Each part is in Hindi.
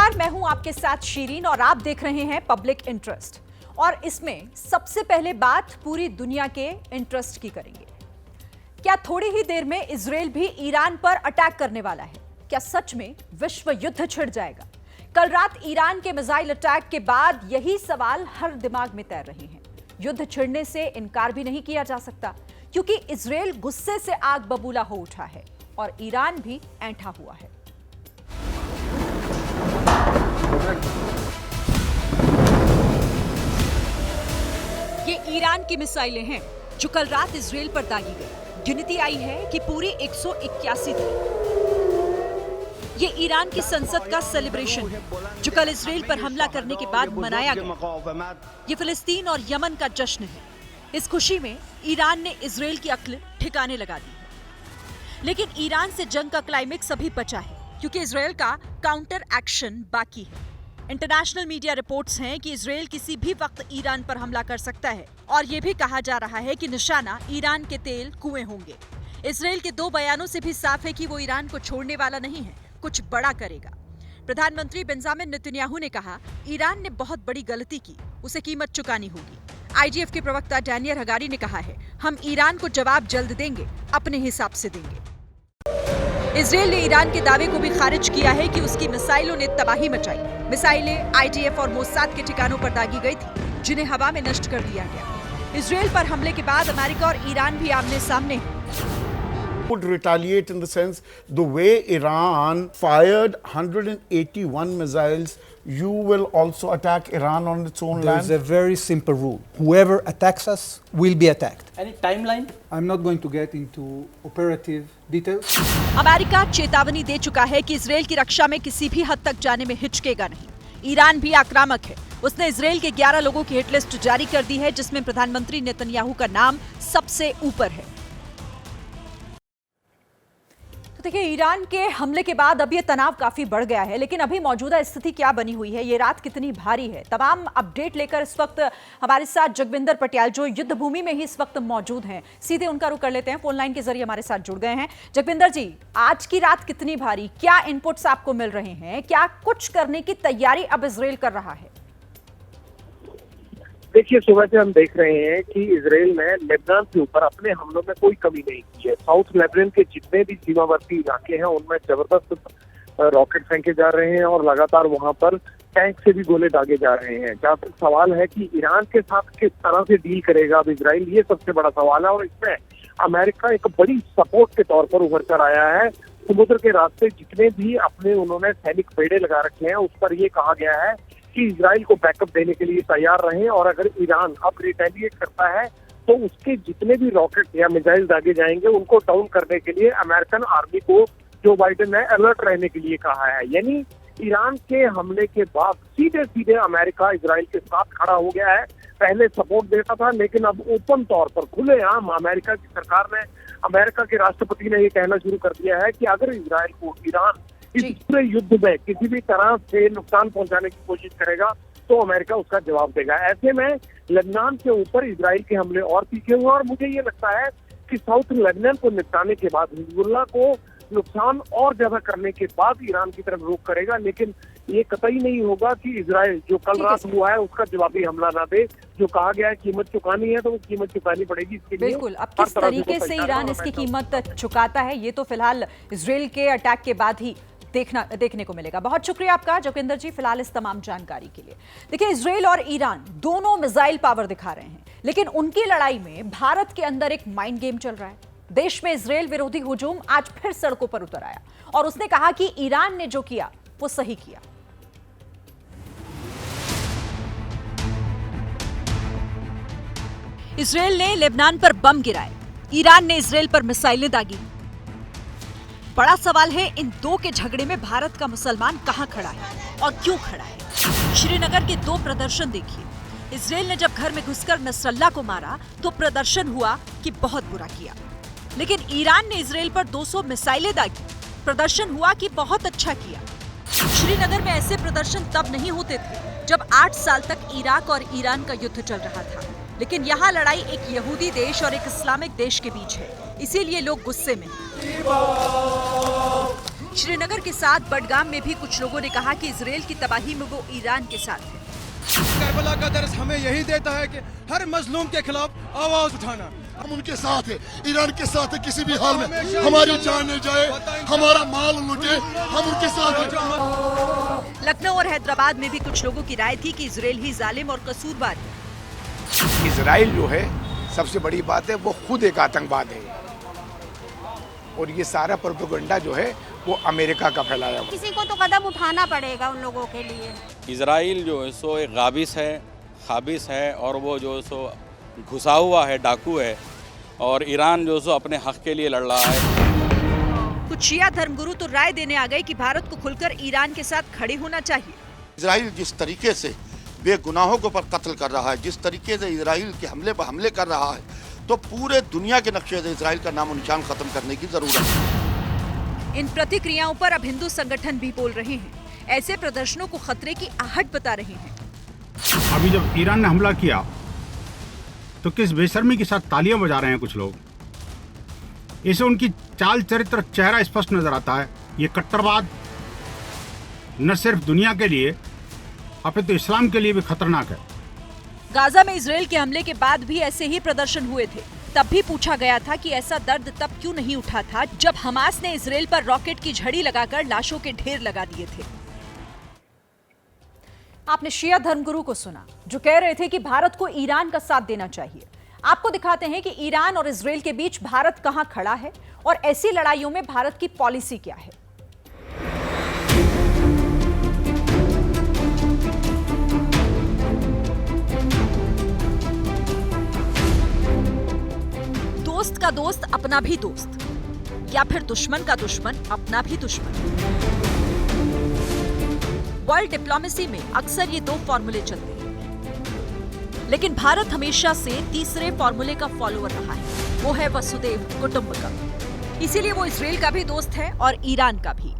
नमस्कार, मैं हूं आपके साथ शीरीन और आप देख रहे हैं पब्लिक इंटरेस्ट। और इसमें सबसे पहले बात पूरी दुनिया के इंटरेस्ट की करेंगे। क्या थोड़ी ही देर में इजराइल भी ईरान पर अटैक करने वाला है? क्या सच में विश्व युद्ध छिड़ जाएगा? कल रात ईरान के मिसाइल अटैक के बाद यही सवाल हर दिमाग में तैर रहे हैं। युद्ध छिड़ने से इनकार भी नहीं किया जा सकता, क्योंकि इजराइल गुस्से से आग बबूला हो उठा है और ईरान भी ऐंठा हुआ है। ये ईरान की मिसाइलें हैं जो कल रात इजराइल पर दागी गई। गिनती आई है कि पूरी 181 थी। ये ईरान की संसद का सेलिब्रेशन है जो कल इजराइल पर हमला करने के बाद मनाया गया। ये फिलिस्तीन और यमन का जश्न है। इस खुशी में ईरान ने इजराइल की अक्ल ठिकाने लगा दी है। लेकिन ईरान से जंग का क्लाइमेक्स अभी बचा है, क्योंकि इजराइल का काउंटर एक्शन बाकी है। इंटरनेशनल मीडिया रिपोर्ट्स हैं कि इजराइल किसी भी वक्त ईरान पर हमला कर सकता है और ये भी कहा जा रहा है कि निशाना ईरान के तेल कुएं होंगे। इजराइल के दो बयानों से भी साफ है कि वो ईरान को छोड़ने वाला नहीं है, कुछ बड़ा करेगा। प्रधानमंत्री बेंजामिन नेतन्याहू ने कहा, ईरान ने बहुत बड़ी गलती की, उसे कीमत चुकानी होगी। आईडीएफ के प्रवक्ता डैनियल हगारी ने कहा है, हम ईरान को जवाब जल्द देंगे, अपने हिसाब से देंगे। इजराइल ने ईरान के दावे को भी खारिज किया है कि उसकी मिसाइलों ने तबाही मचाई। मिसाइलें आईडीएफ और मोसाद के ठिकानों पर दागी गई थी, जिन्हें हवा में नष्ट कर दिया गया। इजराइल पर हमले के बाद अमेरिका और ईरान भी आमने सामने हैं। Would retaliate in the sense the way Iran fired 181 missiles, you will also attack Iran on its own land? There's a very simple rule. Whoever attacks us will be attacked. Any timeline? I'm not going to get into operative details. America चेतावनी दे चुका है कि इजराइल की रक्षा में किसी भी हद तक जाने में हिचकेगा नहीं। ईरान भी आक्रामक है। उसने इजराइल के 11 लोगों की हिट लिस्ट जारी कर दी है, जिसमें प्रधानमंत्री नेतन्याहू का नाम सबसे ऊपर है। देखिए, ईरान के हमले के बाद अब ये तनाव काफी बढ़ गया है, लेकिन अभी मौजूदा स्थिति क्या बनी हुई है, ये रात कितनी भारी है, तमाम अपडेट लेकर इस वक्त हमारे साथ जगविंदर पटियाल जो युद्ध भूमि में ही इस वक्त मौजूद हैं, सीधे उनका रुख कर लेते हैं। फोन लाइन के जरिए हमारे साथ जुड़ गए हैं। जगविंदर जी, आज की रात कितनी भारी, क्या इनपुट्स आपको मिल रहे हैं, क्या कुछ करने की तैयारी अब इजराइल कर रहा है? देखिए, सुबह से हम देख रहे हैं कि इजराइल ने लेबनान के ऊपर अपने हमलों में कोई कमी नहीं की है। साउथ लेबनान के जितने भी सीमावर्ती इलाके हैं उनमें जबरदस्त रॉकेट फेंके जा रहे हैं और लगातार वहां पर टैंक से भी गोले दागे जा रहे हैं। जहाँ तक सवाल है कि ईरान के साथ किस तरह से डील करेगा अब इजराइल, ये सबसे बड़ा सवाल है। और इसमें अमेरिका एक बड़ी सपोर्ट के तौर पर उभर कर आया है। समुद्र के रास्ते जितने भी अपने उन्होंने सैनिक बेड़े लगा रखे हैं, उस पर यह कहा गया है कि इजराइल को बैकअप देने के लिए तैयार रहें, और अगर ईरान अब रिटेलिएट करता है तो उसके जितने भी रॉकेट या मिसाइल दागे जाएंगे उनको डाउन करने के लिए अमेरिकन आर्मी को जो बाइडेन ने अलर्ट रहने के लिए कहा है। यानी ईरान के हमले के बाद सीधे सीधे अमेरिका इजराइल के साथ खड़ा हो गया है। पहले सपोर्ट देता था, लेकिन अब ओपन तौर पर खुलेआम अमेरिका की सरकार ने, अमेरिका के राष्ट्रपति ने ये कहना शुरू कर दिया है कि अगर इजराइल को ईरान इस पूरे युद्ध में किसी भी तरह से नुकसान पहुंचाने की कोशिश करेगा तो अमेरिका उसका जवाब देगा। ऐसे में लेबनान के ऊपर इजराइल के हमले और तीखे हुए, और मुझे ये लगता है कि साउथ लेबनान को निपटाने के बाद हिजबुल्लाह को नुकसान और ज्यादा करने के बाद ईरान की तरफ रुख करेगा। लेकिन ये कतई नहीं होगा कि इजराइल जो कल रात हुआ है उसका जवाबी हमला ना दे। जो कहा गया है कीमत चुकानी है तो वो कीमत चुकानी पड़ेगी। इसके लिए बिल्कुल, अब किस तरीके से ईरान इसकी कीमत चुकाता है ये तो फिलहाल इजराइल के अटैक के बाद ही देखने को मिलेगा। बहुत शुक्रिया आपका जगविंदर जी, फिलहाल इस तमाम जानकारी के लिए। देखिए, इजराइल और ईरान दोनों मिसाइल पावर दिखा रहे हैं, लेकिन उनकी लड़ाई में भारत के अंदर एक माइंड गेम चल रहा है। देश में इजराइल विरोधी हुजूम आज फिर सड़कों पर उतर आया और उसने कहा कि ईरान ने जो किया वो सही किया। इजराइल ने लेबनान पर बम गिराए, ईरान ने इजराइल पर मिसाइलें दागी। बड़ा सवाल है, इन दो के झगड़े में भारत का मुसलमान कहां खड़ा है और क्यों खड़ा है? श्रीनगर के दो प्रदर्शन देखिए। इजराइल ने जब घर में घुसकर नसरल्ला को मारा तो प्रदर्शन हुआ कि बहुत बुरा किया, लेकिन ईरान ने इजराइल पर 200 मिसाइलें दागी, प्रदर्शन हुआ कि बहुत अच्छा किया। श्रीनगर में ऐसे प्रदर्शन तब नहीं होते थे जब 8 साल तक इराक और ईरान का युद्ध चल रहा था, लेकिन यहाँ लड़ाई एक यहूदी देश और एक इस्लामिक देश के बीच है, इसीलिए लोग गुस्से में हैं। श्रीनगर के साथ बडगाम में भी कुछ लोगों ने कहा कि इजराइल की तबाही में वो ईरान के साथ है। करबला का दर्स हमें यही देता है कि हर मजलूम के खिलाफ आवाज उठाना। हम उनके साथ है, ईरान के साथ है, किसी भी हाल में हमारी जान न जाए, हमारा माल लुटे, हम उनके साथ हैं। लखनऊ और हैदराबाद में भी कुछ लोगों की राय थी कि इजराइल ही जालिम और कसूरवार है। इजराइल जो है सबसे बड़ी बात है वो खुद एक आतंकवाद है और ये सारा प्रोपेगेंडा जो है वो अमेरिका का फैलाया हुआ। किसी को तो कदम उठाना पड़ेगा उन लोगों के लिए। इजराइल जो है सो एक गाबिस है, खाबिस है और वो जो है सो घुसा हुआ है, डाकू है और ईरान जो सो अपने हक के लिए लड़ रहा है। कुछ शिया धर्मगुरु तो राय देने आ गए कि भारत को खुलकर ईरान के साथ खड़े होना चाहिए। इजराइल जिस तरीके से बेगुनाहों को पर कत्ल कर रहा है, जिस तरीके से इजराइल के हमले पर हमले कर रहा है, तो पूरे दुनिया के नक्शे से इजराइल का नामो निशान खत्म करने की जरूरत है। इन प्रतिक्रियाओं पर अब हिंदू संगठन भी बोल रहे हैं। ऐसे प्रदर्शनों को खतरे की आहट बता रहे हैं। अभी जब ईरान ने हमला किया तो किस बेशर्मी के साथ तालियां बजा रहे हैं कुछ लोग। इसे उनकी चाल चरित्र चेहरा स्पष्ट नजर आता है। ये कट्टरवाद न सिर्फ दुनिया के लिए अपितु इस्लाम के लिए भी खतरनाक है। गाजा में इजराइल के हमले के बाद भी ऐसे ही प्रदर्शन हुए थे। तब भी पूछा गया था कि ऐसा दर्द तब क्यों नहीं उठा था जब हमास ने इजराइल पर रॉकेट की झड़ी लगाकर लाशों के ढेर लगा दिए थे। आपने शिया धर्मगुरु को सुना जो कह रहे थे कि भारत को ईरान का साथ देना चाहिए। आपको दिखाते हैं कि ईरान और इजराइल के बीच भारत कहां खड़ा है और ऐसी लड़ाइयों में भारत की पॉलिसी क्या है। दोस्त का दोस्त अपना भी दोस्त, या फिर दुश्मन का दुश्मन अपना भी दुश्मन। वर्ल्ड डिप्लोमेसी में अक्सर ये दो फॉर्मूले चलते हैं, लेकिन भारत हमेशा से तीसरे फॉर्मूले का फॉलोअर रहा है, वो है वसुदेव कुटुंबकम। इसीलिए वो इजराइल का भी दोस्त है और ईरान का भी।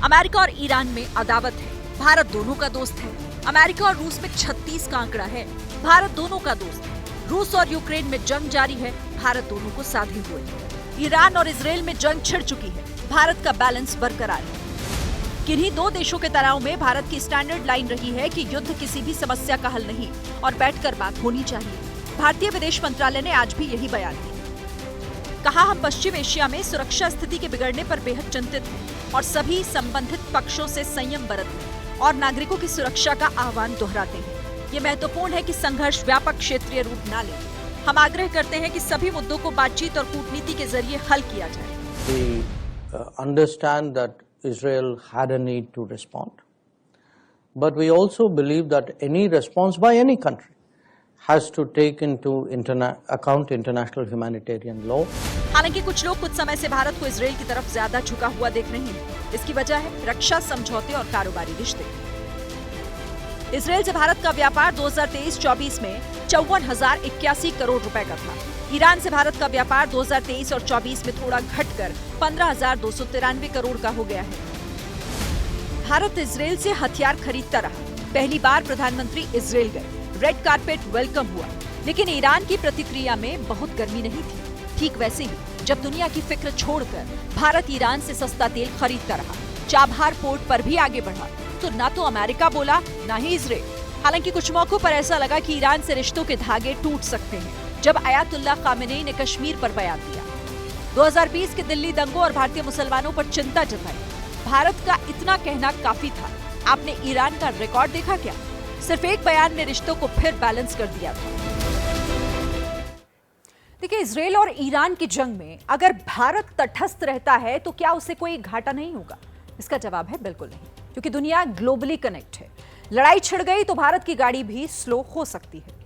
अमेरिका और ईरान में अदावत है, भारत दोनों का दोस्त है। अमेरिका और रूस में 36 का आंकड़ा है, भारत दोनों का दोस्त है। रूस और यूक्रेन में जंग जारी है, भारत दोनों को साधे हुए है। ईरान और इजराइल में जंग छिड़ चुकी है, भारत का बैलेंस बरकरार है। किन्हीं दो देशों के तनाव में भारत की स्टैंडर्ड लाइन रही है कि युद्ध किसी भी समस्या का हल नहीं और बैठकर बात होनी चाहिए। भारतीय विदेश मंत्रालय ने आज भी यही बयान दिया। कहा, हम पश्चिम एशिया में सुरक्षा स्थिति के बिगड़ने पर बेहद चिंतित हैं और सभी संबंधित पक्षों से संयम बरतने और नागरिकों की सुरक्षा का आह्वान दोहराते हैं। ये महत्वपूर्ण है कि संघर्ष व्यापक क्षेत्रीय रूप न ले। हम आग्रह करते हैं कि सभी मुद्दों को बातचीत और कूटनीति के जरिए हल किया जाए। We understand that Israel had a need to respond, but we also believe that any response by any country has to take into account international humanitarian law. हालांकि कुछ लोग कुछ समय से भारत को इजराइल की तरफ ज्यादा झुका हुआ देख रहे हैं। इसकी वजह है रक्षा समझौते और कारोबारी रिश्ते। इजराइल से भारत का व्यापार 2023-24 में 54,081 करोड़ रुपए का था। ईरान से भारत का व्यापार 2023 और 24 में थोड़ा घटकर 15,293 करोड़ का हो गया है। भारत इजराइल से हथियार खरीदता रहा। पहली बार प्रधानमंत्री इजराइल गए, रेड कारपेट वेलकम हुआ, लेकिन ईरान की प्रतिक्रिया में बहुत गर्मी नहीं थी। ठीक वैसे ही जब दुनिया की फिक्र छोड़कर भारत ईरान से सस्ता तेल खरीदता रहा, चाबहार पोर्ट पर भी आगे बढ़ा, तो ना तो अमेरिका बोला ना ही इजराइल। हालांकि कुछ मौकों पर ऐसा लगा कि ईरान से रिश्तों के धागे टूट सकते हैं जब अयातुल्लाह खामेनेई ने कश्मीर पर बयान दिया। 2020 के दिल्ली दंगों और भारतीय मुसलमानों पर चिंता जताई। भारत का इतना कहना काफी था। आपने ईरान का रिकॉर्ड देखा क्या? सिर्फ एक बयान ने रिश्तों को फिर बैलेंस कर दिया था। देखिए, इजराइल और ईरान की जंग में अगर भारत तटस्थ रहता है तो क्या उसे कोई घाटा नहीं होगा? इसका जवाब है बिल्कुल नहीं, क्योंकि दुनिया ग्लोबली कनेक्ट है। लड़ाई छिड़ गई तो भारत की गाड़ी भी स्लो हो सकती है।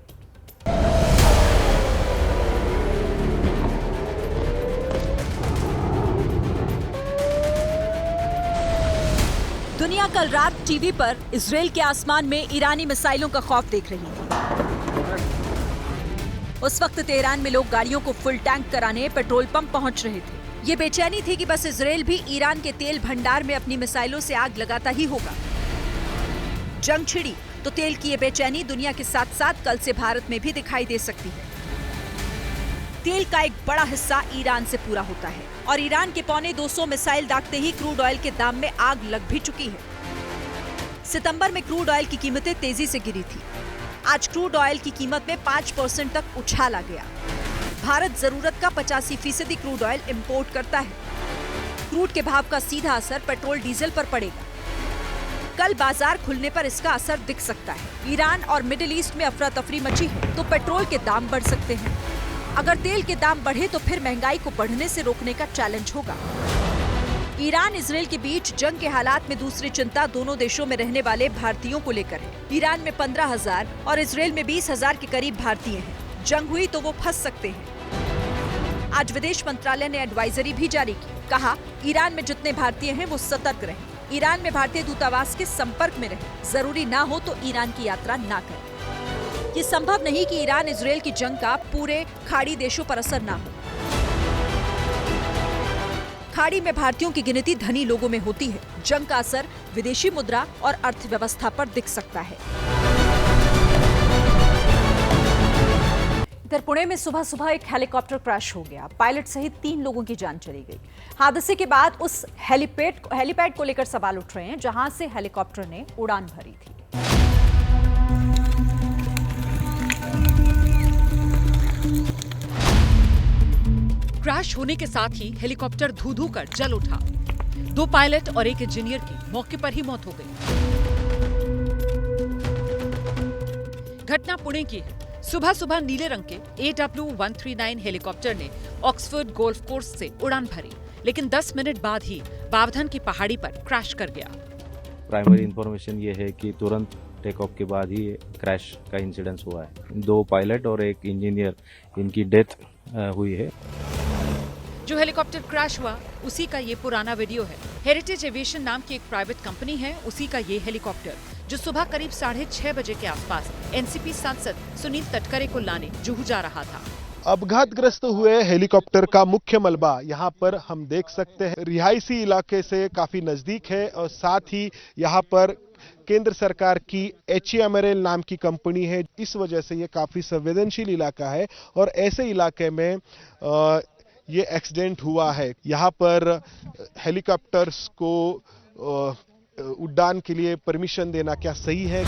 दुनिया कल रात टीवी पर इजराइल के आसमान में ईरानी मिसाइलों का खौफ देख रही थी। उस वक्त तेहरान में लोग गाड़ियों को फुल टैंक कराने पेट्रोल पंप पहुंच रहे थे। ये बेचैनी थी कि बस इजराइल भी ईरान के तेल भंडार में अपनी मिसाइलों से आग लगाता ही होगा। जंग छिड़ी तो तेल की ये बेचैनी दुनिया के साथ साथ कल से भारत में भी दिखाई दे सकती है। तेल का एक बड़ा हिस्सा ईरान से पूरा होता है और ईरान के 250 मिसाइल दागते ही क्रूड ऑयल के दाम में आग लग भी चुकी है। सितंबर में क्रूड ऑयल की कीमतें तेजी से गिरी थी। आज क्रूड ऑयल की कीमत में 5% तक उछाल आ गया। भारत जरूरत का 85% क्रूड ऑयल इंपोर्ट करता है। क्रूड के भाव का सीधा असर पेट्रोल डीजल पर पड़ेगा। कल बाजार खुलने पर इसका असर दिख सकता है। ईरान और मिडिल ईस्ट में अफरा तफरी मची है तो पेट्रोल के दाम बढ़ सकते हैं। अगर तेल के दाम बढ़े तो फिर महंगाई को बढ़ने से रोकने का चैलेंज होगा। ईरान इजराइल के बीच जंग के हालात में दूसरी चिंता दोनों देशों में रहने वाले भारतीयों को लेकर है। ईरान में 15,000 और इजराइल में 20,000 के करीब भारतीय हैं। जंग हुई तो वो फंस सकते हैं। आज विदेश मंत्रालय ने एडवाइजरी भी जारी की। कहा, ईरान में जितने भारतीय हैं वो सतर्क रहें। ईरान में भारतीय दूतावास के संपर्क में रहें। जरूरी ना हो तो ईरान की यात्रा ना करें। ये संभव नहीं कि ईरान इजराइल की जंग का पूरे खाड़ी देशों पर असर ना हो। खाड़ी में भारतीयों की गिनती धनी लोगों में होती है। जंग का असर विदेशी मुद्रा और अर्थव्यवस्था पर दिख सकता है। इधर पुणे में सुबह सुबह एक हेलीकॉप्टर क्रैश हो गया। पायलट सहित 3 लोगों की जान चली गई। हादसे के बाद उस हेलीपैड को लेकर सवाल उठ रहे हैं जहां से हेलीकॉप्टर ने उड़ान भरी थी। क्रैश होने के साथ ही हेलीकॉप्टर धू-धू कर जल उठा। 2 पायलट और 1 इंजीनियर की मौके पर ही मौत हो गई। घटना पुणे की है। सुबह सुबह नीले रंग के AW139 हेलीकॉप्टर ने ऑक्सफोर्ड गोल्फ कोर्स से उड़ान भरी, लेकिन 10 मिनट बाद ही बावधन की पहाड़ी पर क्रैश कर गया। प्राइमरी इंफॉर्मेशन ये है कि तुरंत टेक ऑफ के बाद ही क्रैश का इंसिडेंस हुआ है। 2 पायलट और 1 इंजीनियर, इनकी डेथ हुई है। जो हेलीकॉप्टर क्रैश हुआ उसी का ये पुराना वीडियो है। हेरिटेज एविएशन नाम की एक प्राइवेट कंपनी है, उसी का ये हेलीकॉप्टर जो सुबह करीब 6:30 बजे के आसपास एनसीपी सांसद सुनील तटकरे को लाने जुहू जा रहा था। अपघातग्रस्त हुए हेलीकॉप्टर का मुख्य मलबा यहाँ पर हम देख सकते हैं। रिहायशी इलाके से काफी नजदीक है और साथ ही यहाँ पर केंद्र सरकार की HAMRL नाम की कंपनी है। इस वजह से ये काफी संवेदनशील इलाका है और ऐसे इलाके में ये एक्सीडेंट हुआ है। यहाँ पर हेलीकॉप्टर्स को उड़ान के लिए परमिशन देना क्या सही है?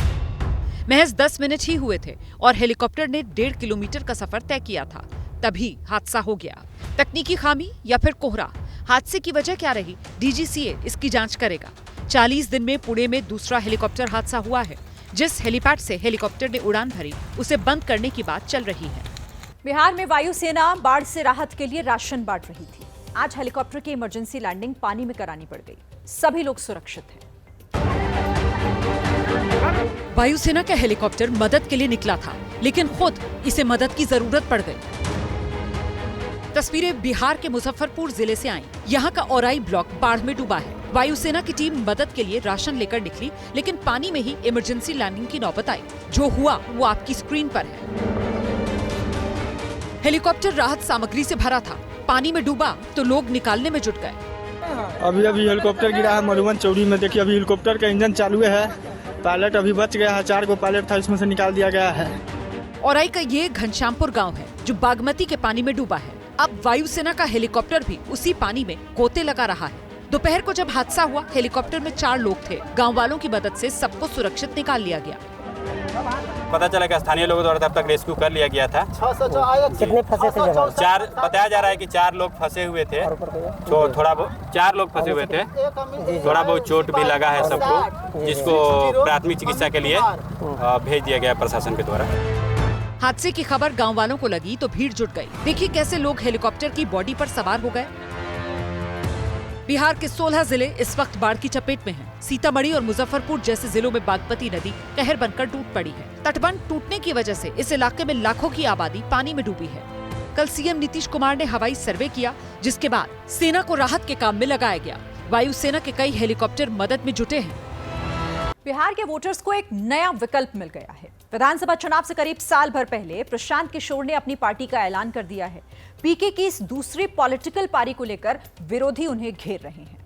महज 10 मिनट ही हुए थे और हेलीकॉप्टर ने 1.5 किलोमीटर का सफर तय किया था, तभी हादसा हो गया। तकनीकी खामी या फिर कोहरा? हादसे की वजह क्या रही, DGCA इसकी जांच करेगा। 40 दिन में पुणे में दूसरा हेलीकॉप्टर हादसा हुआ है। जिस हेलीपैड से हेलीकॉप्टर ने उड़ान भरी उसे बंद करने की बात चल रही है। बिहार में वायुसेना बाढ़ से राहत के लिए राशन बांट रही थी। आज हेलीकॉप्टर की इमरजेंसी लैंडिंग पानी में करानी पड़ गई। सभी लोग सुरक्षित हैं। वायुसेना का हेलीकॉप्टर मदद के लिए निकला था, लेकिन खुद इसे मदद की जरूरत पड़ गई। तस्वीरें बिहार के मुजफ्फरपुर जिले से आई। यहाँ का औराई ब्लॉक बाढ़ में डूबा है। वायुसेना की टीम मदद के लिए राशन लेकर निकली, लेकिन पानी में ही इमरजेंसी लैंडिंग की नौबत आई। जो हुआ वो आपकी स्क्रीन पर है। हेलीकॉप्टर राहत सामग्री से भरा था। पानी में डूबा तो लोग निकालने में जुट गए। अभी हेलीकॉप्टर गिरा है मधुबन चौड़ी में। देखिए अभी हेलीकॉप्टर का इंजन चालू है। पायलट अभी बच गया है। 4 पायलट था, इसमें से निकाल दिया गया है। औराई का ये घनश्यामपुर गांव है जो बागमती के पानी में डूबा है। अब वायुसेना का हेलीकॉप्टर भी उसी पानी में गोते लगा रहा है। दोपहर को जब हादसा हुआ, हेलीकॉप्टर में 4 लोग थे। गाँव वालों की मदद से सबको सुरक्षित निकाल लिया गया। पता चला कि स्थानीय लोगों द्वारा तब तक रेस्क्यू कर लिया गया था। कितने फंसे थे? 4 बताया जा रहा है कि 4 लोग फंसे हुए थे। थोड़ा बहुत 4 लोग फंसे हुए थे। थोड़ा बहुत चोट भी लगा है सबको, जिसको प्राथमिक चिकित्सा के लिए भेज दिया गया प्रशासन के द्वारा। हादसे की खबर गांव वालों को लगी तो भीड़ जुट गई। देखिए कैसे लोग हेलीकॉप्टर की बॉडी पर सवार हो गए। बिहार के 16 जिले इस वक्त बाढ़ की चपेट में हैं। सीतामढ़ी और मुजफ्फरपुर जैसे जिलों में बागमती नदी कहर बनकर टूट पड़ी है। तटबंध टूटने की वजह से इस इलाके में लाखों की आबादी पानी में डूबी है। कल सीएम नीतीश कुमार ने हवाई सर्वे किया, जिसके बाद सेना को राहत के काम में लगाया गया। वायुसेना के कई हेलीकॉप्टर मदद में जुटे हैं। बिहार के वोटर्स को एक नया विकल्प मिल गया है। विधानसभा चुनाव से करीब साल भर पहले प्रशांत किशोर ने अपनी पार्टी का ऐलान कर दिया है। पीके की इस दूसरी पॉलिटिकल पारी को लेकर विरोधी उन्हें घेर रहे हैं।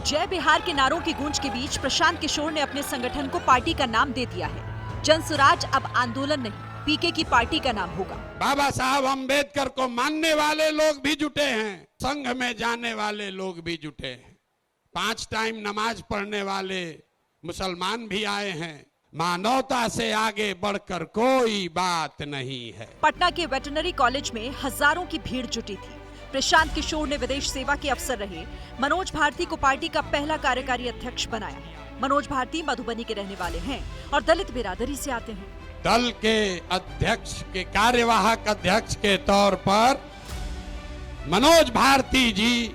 जय बिहार के नारों की गूंज के बीच प्रशांत किशोर ने अपने संगठन को पार्टी का नाम दे दिया है। जनसुराज अब आंदोलन नहीं, पीके की पार्टी का नाम होगा। बाबा साहब अम्बेडकर को मानने वाले लोग भी जुटे हैं, संघ में जाने वाले लोग भी जुटे हैं, 5 टाइम नमाज पढ़ने वाले मुसलमान भी आए हैं। मानवता से आगे बढ़कर कोई बात नहीं है। पटना के वेटरनरी कॉलेज में हजारों की भीड़ जुटी थी। प्रशांत किशोर ने विदेश सेवा के अफसर रहे मनोज भारती को पार्टी का पहला कार्यकारी अध्यक्ष बनाया है। मनोज भारती मधुबनी के रहने वाले हैं और दलित बिरादरी से आते हैं। दल के अध्यक्ष के कार्यवाहक अध्यक्ष के तौर पर मनोज भारती जी।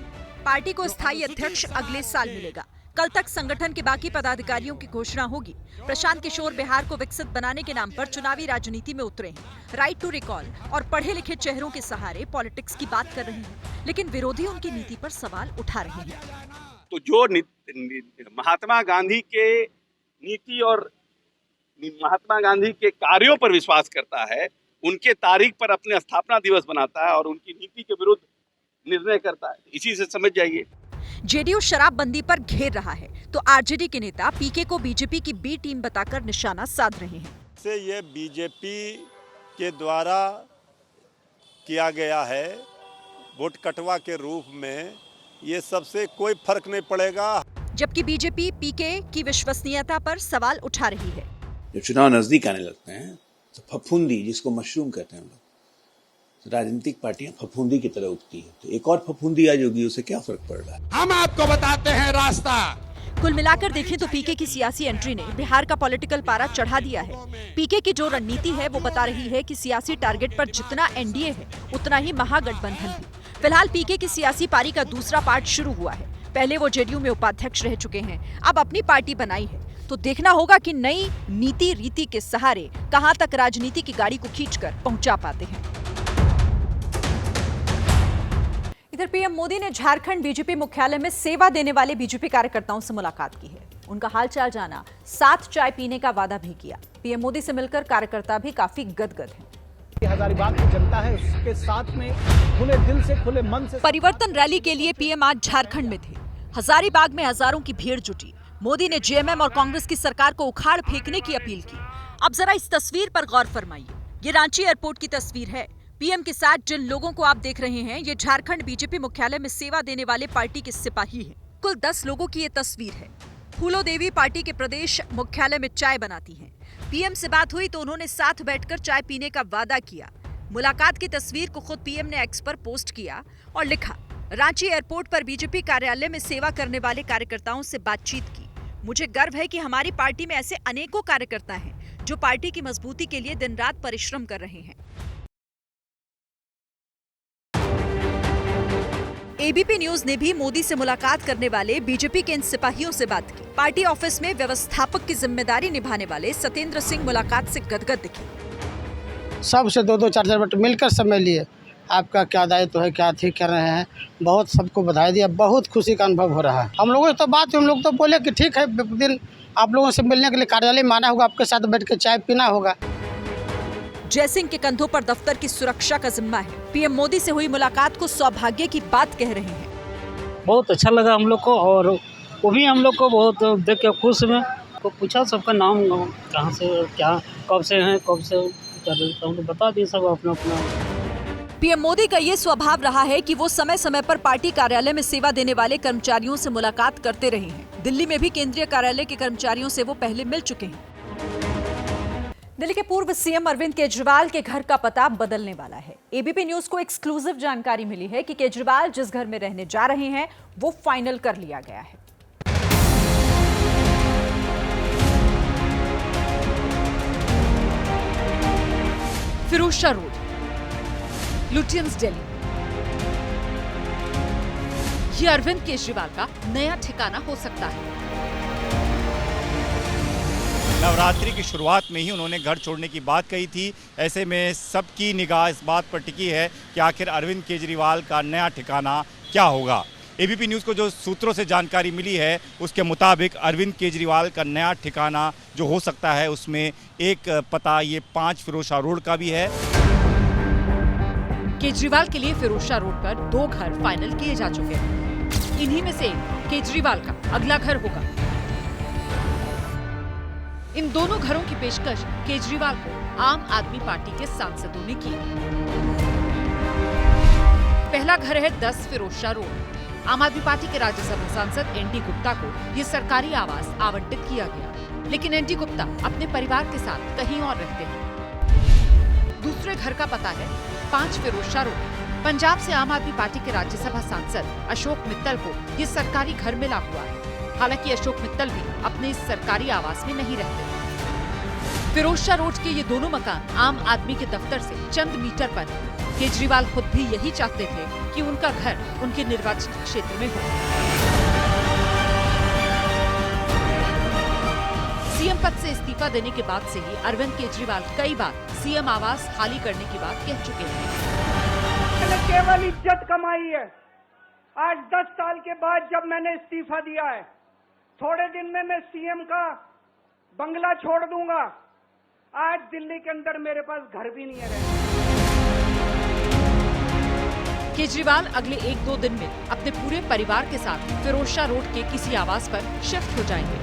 पार्टी को स्थायी अध्यक्ष अगले साल मिलेगा। कल तक संगठन के बाकी पदाधिकारियों की घोषणा होगी। प्रशांत किशोर बिहार को विकसित बनाने के नाम पर चुनावी राजनीति में उतरे हैं। राइट टू रिकॉल और पढ़े लिखे चेहरों के सहारे पॉलिटिक्स की बात कर रहे हैं, लेकिन विरोधी उनकी नीति पर सवाल उठा रहे हैं। तो जो महात्मा गांधी के नीति और महात्मा गांधी के कार्यों पर विश्वास करता है, उनके तारीख पर अपने स्थापना दिवस बनाता है और उनकी नीति के विरुद्ध निर्णय करता है, इसी से समझ जाइए। जेडीयू शराबबंदी पर घेर रहा है तो आरजेडी के नेता पीके को बीजेपी की बी टीम बताकर निशाना साध रहे हैं। से ये बीजेपी के द्वारा किया गया है वोट कटवा के रूप में, ये सबसे कोई फर्क नहीं पड़ेगा। जबकि बीजेपी पीके की विश्वसनीयता पर सवाल उठा रही है। जब चुनाव नजदीक आने लगते हैं तो फफूंदी, जिसको मशरूम कहते हैं हम लोग, तो राजनीतिक पार्टियां फफूंदी की तरह उगती है। तो एक और फफूंदी आज होगी, उससे क्या फर्क पड़ रहा है? हम आपको बताते हैं रास्ता। कुल मिलाकर देखें तो पीके की सियासी एंट्री ने बिहार का पॉलिटिकल पारा चढ़ा दिया है। पीके की जो रणनीति है वो बता रही है कि सियासी टारगेट पर जितना एनडीए है उतना ही महागठबंधन भी। फिलहाल पीके की सियासी पारी का दूसरा पार्ट शुरू हुआ है। पहले वो जेडीयू में उपाध्यक्ष रह चुके हैं, अब अपनी पार्टी बनाई है। तो देखना होगा कि नई नीति रीति के सहारे कहां तक राजनीति की गाड़ी को खींचकर पहुंचा पाते हैं। इधर पीएम मोदी ने झारखंड बीजेपी मुख्यालय में सेवा देने वाले बीजेपी कार्यकर्ताओं से मुलाकात की है। उनका हालचाल जाना, साथ चाय पीने का वादा भी किया। पीएम मोदी से मिलकर कार्यकर्ता भी काफी गदगद हैं। हजारीबाग की जनता है, उसके साथ में खुले दिल से, खुले मन से परिवर्तन रैली के लिए पीएम आज झारखंड में थे। हजारीबाग में हजारों की भीड़ जुटी। मोदी ने जेएमएम और कांग्रेस की सरकार को उखाड़ फेंकने की अपील की। अब जरा इस तस्वीर पर गौर फरमाइए। ये रांची एयरपोर्ट की तस्वीर है। पीएम के साथ जिन लोगों को आप देख रहे हैं, ये झारखंड बीजेपी मुख्यालय में सेवा देने वाले पार्टी के सिपाही हैं। कुल 10 लोगों की ये तस्वीर है। फूलो देवी पार्टी के प्रदेश मुख्यालय में चाय बनाती हैं। पीएम से बात हुई तो उन्होंने साथ बैठकर चाय पीने का वादा किया। मुलाकात की तस्वीर को खुद पीएम ने एक्स पर पोस्ट किया और लिखा, रांची एयरपोर्ट पर बीजेपी कार्यालय में सेवा करने वाले कार्यकर्ताओं से बातचीत की। मुझे गर्व है कि हमारी पार्टी में ऐसे अनेकों कार्यकर्ता हैं जो पार्टी की मजबूती के लिए दिन रात परिश्रम कर रहे हैं। एबीपी न्यूज ने भी मोदी से मुलाकात करने वाले बीजेपी के इन सिपाहियों से बात की। पार्टी ऑफिस में व्यवस्थापक की जिम्मेदारी निभाने वाले सत्येंद्र सिंह मुलाकात से गदगद दिखे। सबसे 2-2, 4-4 मिनट मिलकर समय लिए, आपका क्या दायित्व है, क्या ठीक कर रहे हैं, बहुत सबको बधाई दिया। बहुत खुशी का अनुभव हो रहा है। हम लोगों से तो बात, हम लोग तो बोले कि ठीक है, दिन आप लोगों से मिलने के लिए कार्यालय में आना होगा, आपके साथ बैठ के चाय पीना होगा। जयसिंह के कंधों पर दफ्तर की सुरक्षा का जिम्मा है। पीएम मोदी से हुई मुलाकात को सौभाग्य की बात कह रहे हैं। बहुत अच्छा लगा हम लोग को और वो भी हम लोग को बहुत देख के खुश हुए। को पूछा सबका नाम, कहाँ से, क्या, कब से हैं, कब से कर रहे हैं, तो बता दिए सब अपना अपना। पीएम मोदी का ये स्वभाव रहा है कि वो समय समय पर पार्टी कार्यालय में सेवा देने वाले कर्मचारियों से मुलाकात करते रहे हैं। दिल्ली में भी केंद्रीय कार्यालय के कर्मचारियों से वो पहले मिल चुके हैं। दिल्ली के पूर्व सीएम अरविंद केजरीवाल के घर का पता बदलने वाला है। एबीपी न्यूज को एक्सक्लूसिव जानकारी मिली है कि केजरीवाल जिस घर में रहने जा रहे हैं वो फाइनल कर लिया गया है। Firozshah road, Lutyens, Delhi. ये अरविंद केजरीवाल का नया ठिकाना हो सकता है। नवरात्रि की शुरुआत में ही उन्होंने घर छोड़ने की बात कही थी। ऐसे में सबकी निगाह इस बात पर टिकी है कि आखिर अरविंद केजरीवाल का नया ठिकाना क्या होगा। एबीपी न्यूज़ को जो सूत्रों से जानकारी मिली है उसके मुताबिक अरविंद केजरीवाल का नया ठिकाना जो हो सकता है उसमें एक पता ये 5 फिरोजशाह रोड का भी है। केजरीवाल के लिए फिरोजशाह रोड पर 2 घर फाइनल किए जा चुके हैं। इन्हीं में से केजरीवाल का अगला घर होगा। इन दोनों घरों की पेशकश केजरीवाल को आम आदमी पार्टी के सांसदों ने की। पहला घर है 10 फिरोजशाह रोड। आम आदमी पार्टी के राज्यसभा सांसद एनडी गुप्ता को ये सरकारी आवास आवंटित किया गया, लेकिन एनडी गुप्ता अपने परिवार के साथ कहीं और रहते हैं। दूसरे घर का पता है 5 फिरोजशाह रोड। पंजाब से आम आदमी पार्टी के राज्यसभा सांसद अशोक मित्तल को ये सरकारी घर मिला हुआ है। हालांकि अशोक मित्तल भी अपने इस सरकारी आवास में नहीं रहते। फिरोजशाह रोड के ये दोनों मकान आम आदमी के दफ्तर से चंद मीटर पर है। केजरीवाल खुद भी यही चाहते थे कि उनका घर उनके निर्वाचन क्षेत्र में हो। सीएम पद से इस्तीफा देने के बाद से ही अरविंद केजरीवाल कई बार सीएम आवास खाली करने की बात कह चुके हैं। मैंने केवल इज्जत कमाई है। आज 10 साल के बाद जब मैंने इस्तीफा दिया है, थोड़े दिन में मैं सीएम का बंगला छोड़ दूंगा। आज दिल्ली के अंदर मेरे पास घर भी नहीं है। केजरीवाल अगले 1-2 दिन में अपने पूरे परिवार के साथ फिरोजशाह रोड के किसी आवास पर शिफ्ट हो जाएंगे।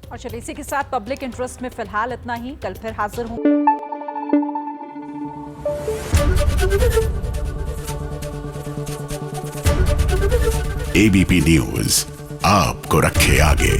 और चलिए इसी के साथ पब्लिक इंटरेस्ट में फिलहाल इतना ही। कल फिर हाजिर हूं। एबीपी न्यूज आपको रखे आगे।